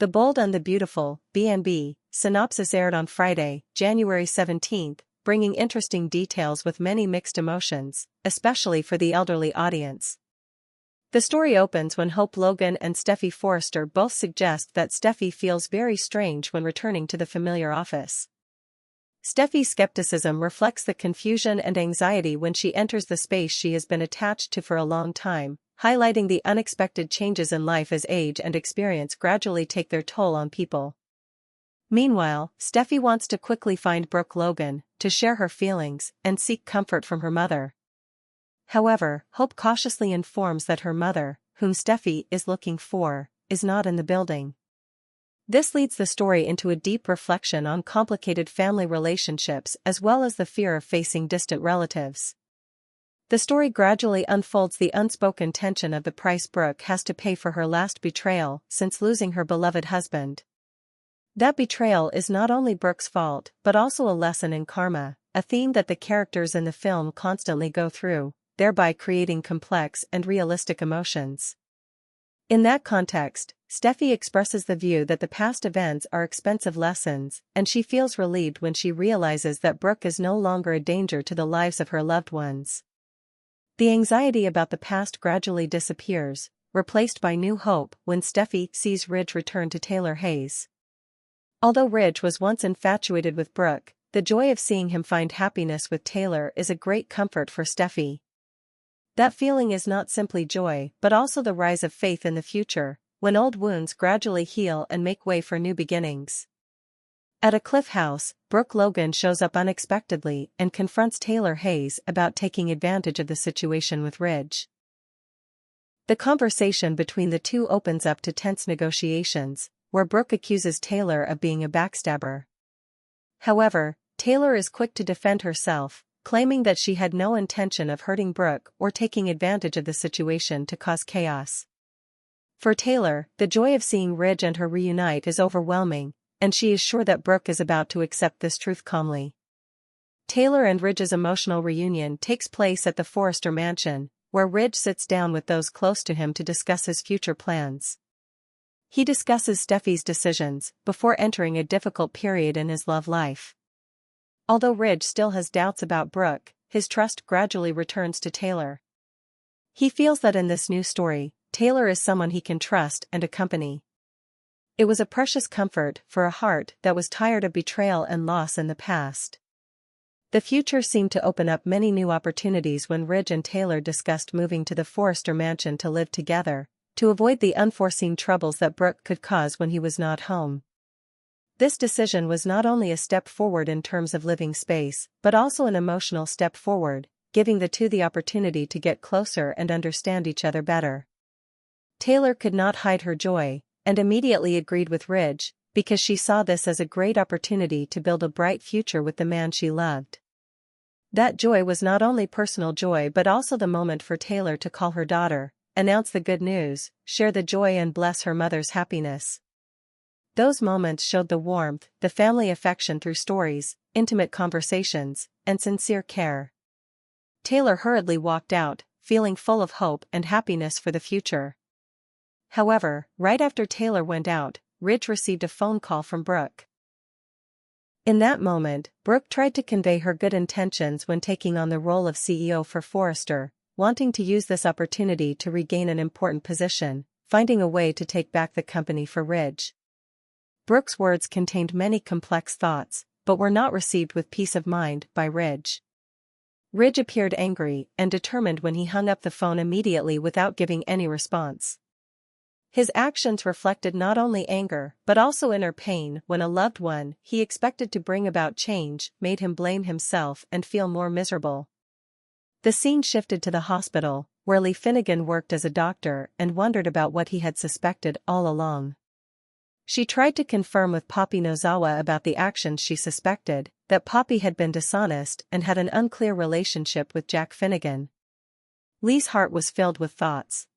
The Bold and the Beautiful, B&B, synopsis aired on Friday, January 17, bringing interesting details with many mixed emotions, especially for the elderly audience. The story opens when Hope Logan and Steffy Forrester both suggest that Steffy feels very strange when returning to the familiar office. Steffy's skepticism reflects the confusion and anxiety when she enters the space she has been attached to for a long time, highlighting the unexpected changes in life as age and experience gradually take their toll on people. Meanwhile, Steffy wants to quickly find Brooke Logan, to share her feelings, and seek comfort from her mother. However, Hope cautiously informs that her mother, whom Steffy is looking for, is not in the building. This leads the story into a deep reflection on complicated family relationships as well as the fear of facing distant relatives. The story gradually unfolds the unspoken tension of the price Brooke has to pay for her last betrayal since losing her beloved husband. That betrayal is not only Brooke's fault but also a lesson in karma, a theme that the characters in the film constantly go through, thereby creating complex and realistic emotions. In that context, Steffy expresses the view that the past events are expensive lessons, and she feels relieved when she realizes that Brooke is no longer a danger to the lives of her loved ones. The anxiety about the past gradually disappears, replaced by new hope when Steffy sees Ridge return to Taylor Hayes. Although Ridge was once infatuated with Brooke, the joy of seeing him find happiness with Taylor is a great comfort for Steffy. That feeling is not simply joy but also the rise of faith in the future, when old wounds gradually heal and make way for new beginnings. At a Cliff House, Brooke Logan shows up unexpectedly and confronts Taylor Hayes about taking advantage of the situation with Ridge. The conversation between the two opens up to tense negotiations, where Brooke accuses Taylor of being a backstabber. However, Taylor is quick to defend herself, claiming that she had no intention of hurting Brooke or taking advantage of the situation to cause chaos. For Taylor, the joy of seeing Ridge and her reunite is overwhelming, and she is sure that Brooke is about to accept this truth calmly. Taylor and Ridge's emotional reunion takes place at the Forrester mansion, where Ridge sits down with those close to him to discuss his future plans. He discusses Steffy's decisions before entering a difficult period in his love life. Although Ridge still has doubts about Brooke, his trust gradually returns to Taylor. He feels that in this new story, Taylor is someone he can trust and accompany. It was a precious comfort for a heart that was tired of betrayal and loss in the past. The future seemed to open up many new opportunities when Ridge and Taylor discussed moving to the Forrester mansion to live together, to avoid the unforeseen troubles that Brooke could cause when he was not home. This decision was not only a step forward in terms of living space, but also an emotional step forward, giving the two the opportunity to get closer and understand each other better. Taylor could not hide her joy, and immediately agreed with Ridge, because she saw this as a great opportunity to build a bright future with the man she loved. That joy was not only personal joy but also the moment for Taylor to call her daughter, announce the good news, share the joy and bless her mother's happiness. Those moments showed the warmth, the family affection through stories, intimate conversations, and sincere care. Taylor hurriedly walked out, feeling full of hope and happiness for the future. However, right after Taylor went out, Ridge received a phone call from Brooke. In that moment, Brooke tried to convey her good intentions when taking on the role of CEO for Forrester, wanting to use this opportunity to regain an important position, finding a way to take back the company for Ridge. Brooke's words contained many complex thoughts, but were not received with peace of mind by Ridge. Ridge appeared angry and determined when he hung up the phone immediately without giving any response. His actions reflected not only anger but also inner pain when a loved one he expected to bring about change made him blame himself and feel more miserable. The scene shifted to the hospital, where Lee Finnegan worked as a doctor and wondered about what he had suspected all along. She tried to confirm with Poppy Nozawa about the actions she suspected, that Poppy had been dishonest and had an unclear relationship with Jack Finnegan. Lee's heart was filled with thoughts.